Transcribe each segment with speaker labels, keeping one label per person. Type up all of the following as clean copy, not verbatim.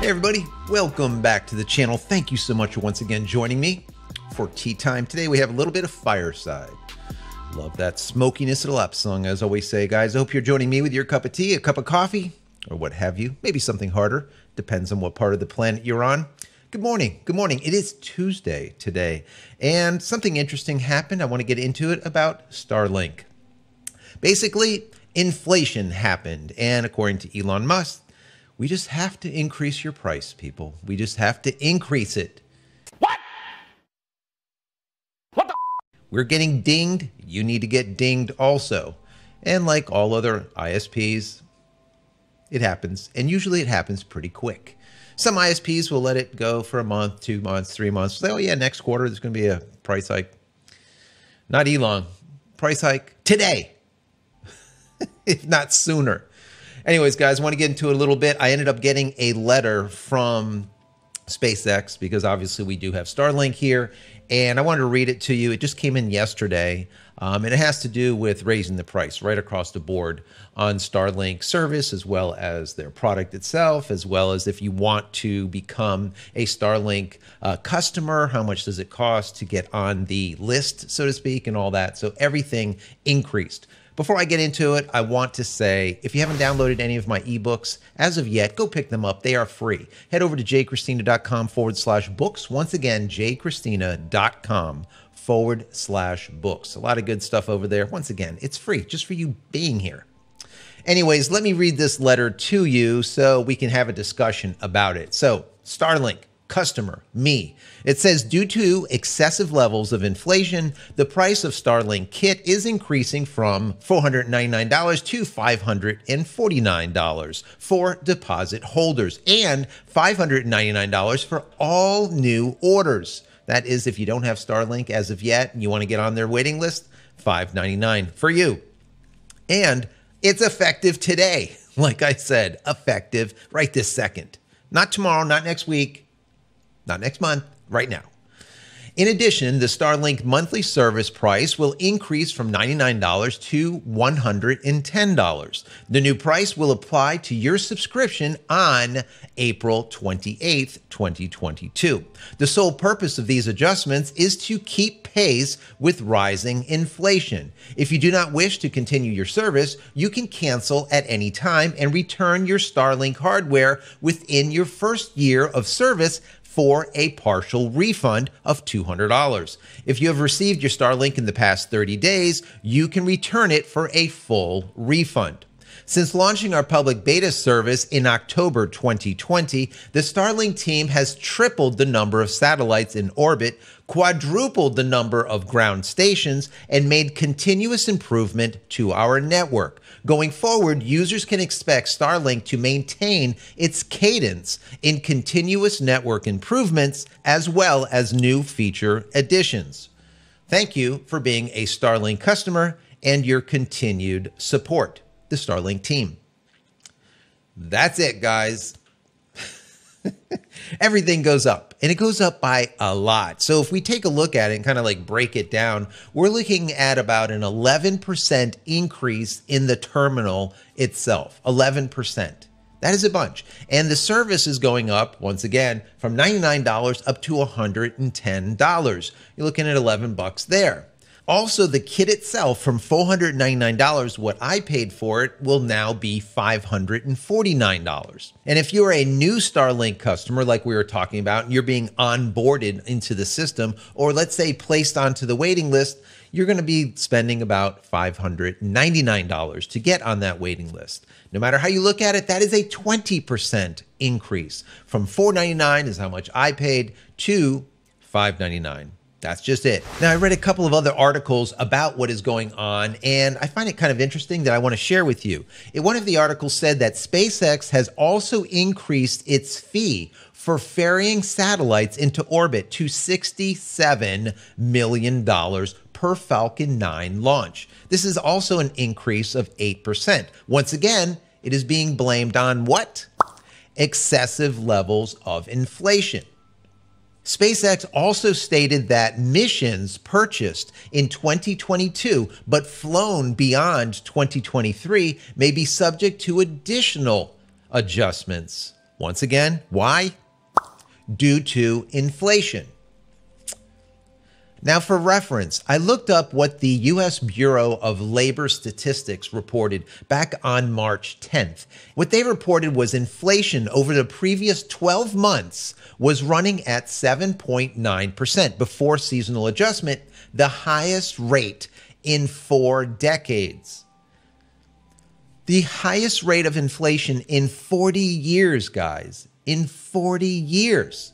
Speaker 1: Hey everybody, welcome back to the channel. Thank you so much for once again joining me for tea time. Today we have a little bit of fireside. Love that smokiness of the lap song, as I always say, guys. I hope you're joining me with your cup of tea, a cup of coffee, or what have you. Maybe something harder. Depends on what part of the planet you're on. Good morning. Good morning. It is Tuesday today, and something interesting happened. I want to get into it about Starlink. Basically, inflation happened, and according to Elon Musk, we just have to increase your price, people. We just have to increase it. What? What the? We're getting dinged. You need to get dinged also. And like all other ISPs, it happens. And usually it happens pretty quick. Some ISPs will let it go for a month, 2 months, 3 months. Say, oh yeah, next quarter there's going to be a price hike. Not Elon. Price hike today, if not sooner. Anyways, guys, I want to get into it a little bit. I ended up getting a letter from SpaceX because obviously we do have Starlink here, and I wanted to read it to you. It just came in yesterday, and it has to do with raising the price right across the board on Starlink service, as well as their product itself, as well as if you want to become a Starlink customer, how much does it cost to get on the list, so to speak, and all that. So everything increased. Before I get into it, I want to say, if you haven't downloaded any of my ebooks as of yet, go pick them up. They are free. Head over to JCristina.com/books. Once again, JCristina.com/books. A lot of good stuff over there. Once again, it's free just for you being here. Anyways, let me read this letter to you so we can have a discussion about it. So, Starlink. Customer, me. It says, due to excessive levels of inflation, the price of Starlink kit is increasing from $499 to $549 for deposit holders and $599 for all new orders. That is, if you don't have Starlink as of yet and you want to get on their waiting list, $599 for you. And it's effective today. Like I said, effective right this second. Not tomorrow, not next week. Not next month, right now. In addition, the Starlink monthly service price will increase from $99 to $110. The new price will apply to your subscription on April 28th, 2022. The sole purpose of these adjustments is to keep pace with rising inflation. If you do not wish to continue your service, you can cancel at any time and return your Starlink hardware within your first year of service for a partial refund of $200. If you have received your Starlink in the past 30 days, you can return it for a full refund. Since launching our public beta service in October 2020, the Starlink team has tripled the number of satellites in orbit, quadrupled the number of ground stations, and made continuous improvement to our network. Going forward, users can expect Starlink to maintain its cadence in continuous network improvements as well as new feature additions. Thank you for being a Starlink customer and your continued support. The Starlink team. That's it, guys. Everything goes up, and it goes up by a lot. So if we take a look at it and kind of like break it down, we're looking at about an 11% increase in the terminal itself. 11%. That is a bunch. And the service is going up, once again, from $99 up to $110. You're looking at $11 there. Also, the kit itself from $499, what I paid for it, will now be $549. And if you're a new Starlink customer, like we were talking about, and you're being onboarded into the system, or let's say placed onto the waiting list, you're going to be spending about $599 to get on that waiting list. No matter how you look at it, that is a 20% increase. From $499 is how much I paid to $599. That's just it. Now, I read a couple of other articles about what is going on, and I find it kind of interesting that I want to share with you. One of the articles said that SpaceX has also increased its fee for ferrying satellites into orbit to $67 million per Falcon 9 launch. This is also an increase of 8%. Once again, it is being blamed on what? Excessive levels of inflation. SpaceX also stated that missions purchased in 2022 but flown beyond 2023 may be subject to additional adjustments Once again, why? Due to inflation. Now, for reference, I looked up what the U.S. Bureau of Labor Statistics reported back on March 10th. What they reported was inflation over the previous 12 months was running at 7.9% before seasonal adjustment, the highest rate in 4 decades. The highest rate of inflation in 40 years, guys. In 40 years.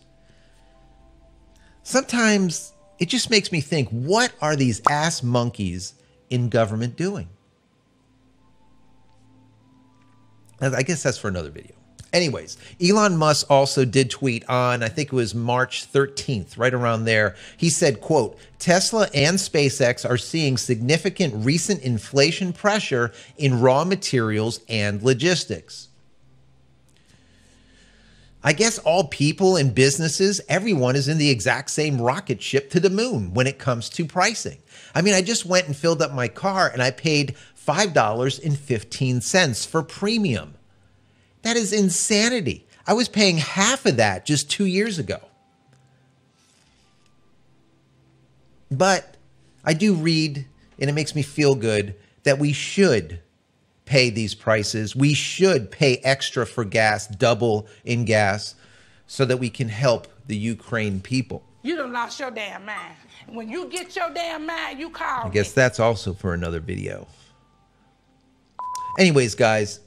Speaker 1: Sometimes it just makes me think, what are these ass monkeys in government doing? I guess that's for another video. Anyways, Elon Musk also did tweet on, I think it was March 13th, right around there. He said, quote, Tesla and SpaceX are seeing significant recent inflation pressure in raw materials and logistics. I guess all people and businesses, everyone is in the exact same rocket ship to the moon when it comes to pricing. I mean, I just went and filled up my car and I paid $5.15 for premium. That is insanity. I was paying half of that just 2 years ago. But I do read, and it makes me feel good, that we should pay these prices. We should pay extra for gas, double in gas, so that we can help the Ukraine people.
Speaker 2: You done lost your damn mind. When you get your damn mind, you call me.
Speaker 1: I guess that's also for another video. Anyways, guys,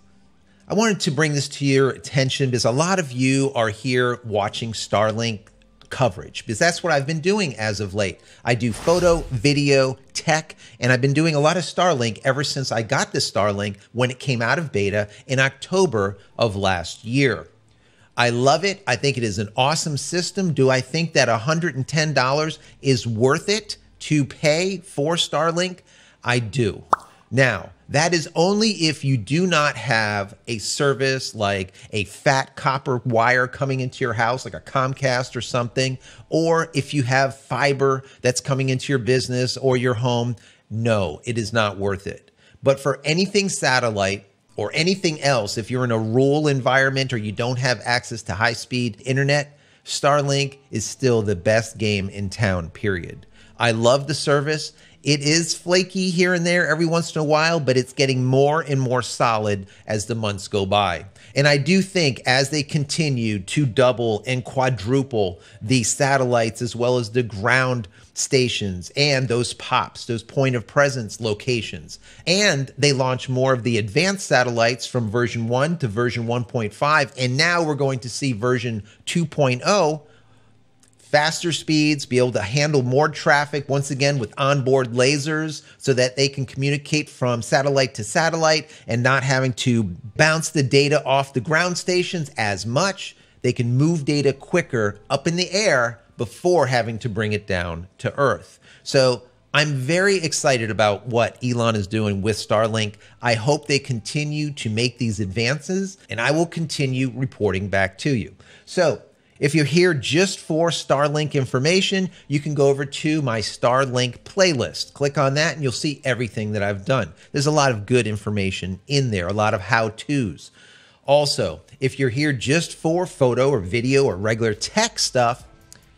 Speaker 1: I wanted to bring this to your attention because a lot of you are here watching Starlink coverage, because that's what I've been doing as of late. I do photo, video, tech, and I've been doing a lot of Starlink ever since I got this Starlink when it came out of beta in October of last year. I love it. I think it is an awesome system. Do I think that $110 is worth it to pay for Starlink? I do. Now, that is only if you do not have a service like a fat copper wire coming into your house, like a Comcast or something, or if you have fiber that's coming into your business or your home. No, it is not worth it. But for anything satellite or anything else, if you're in a rural environment or you don't have access to high-speed internet, Starlink is still the best game in town, period. I love the service. It is flaky here and there every once in a while, but it's getting more and more solid as the months go by. And I do think as they continue to double and quadruple the satellites as well as the ground stations and those POPs, those point of presence locations, and they launch more of the advanced satellites from version 1 to version 1.5, and now we're going to see version 2.0, faster speeds, be able to handle more traffic, once again with onboard lasers so that they can communicate from satellite to satellite and not having to bounce the data off the ground stations as much. They can move data quicker up in the air before having to bring it down to Earth. So I'm very excited about what Elon is doing with Starlink. I hope they continue to make these advances, and I will continue reporting back to you. So if you're here just for Starlink information, you can go over to my Starlink playlist. Click on that and you'll see everything that I've done. There's a lot of good information in there, a lot of how-tos. Also, if you're here just for photo or video or regular tech stuff,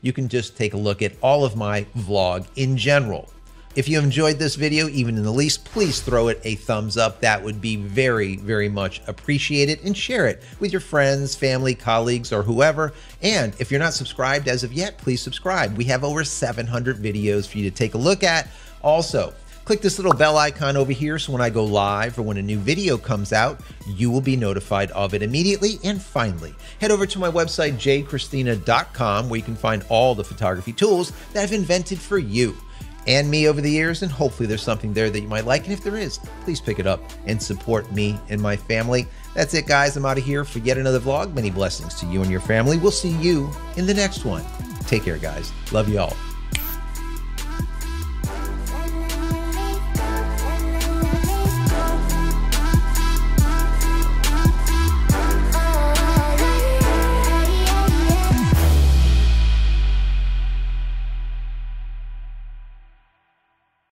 Speaker 1: you can just take a look at all of my vlog in general. If you enjoyed this video, even in the least, please throw it a thumbs up. That would be very, very much appreciated, and share it with your friends, family, colleagues, or whoever. And if you're not subscribed as of yet, please subscribe. We have over 700 videos for you to take a look at. Also, click this little bell icon over here so when I go live or when a new video comes out, you will be notified of it immediately. And finally, head over to my website, JCristina.com, where you can find all the photography tools that I've invented for you and me over the years, and hopefully there's something there that you might like. And if there is, please pick it up and support me and my family. That's it, guys. I'm out of here for yet another vlog. Many blessings to you and your family. We'll see you in the next one. Take care, guys. Love you all.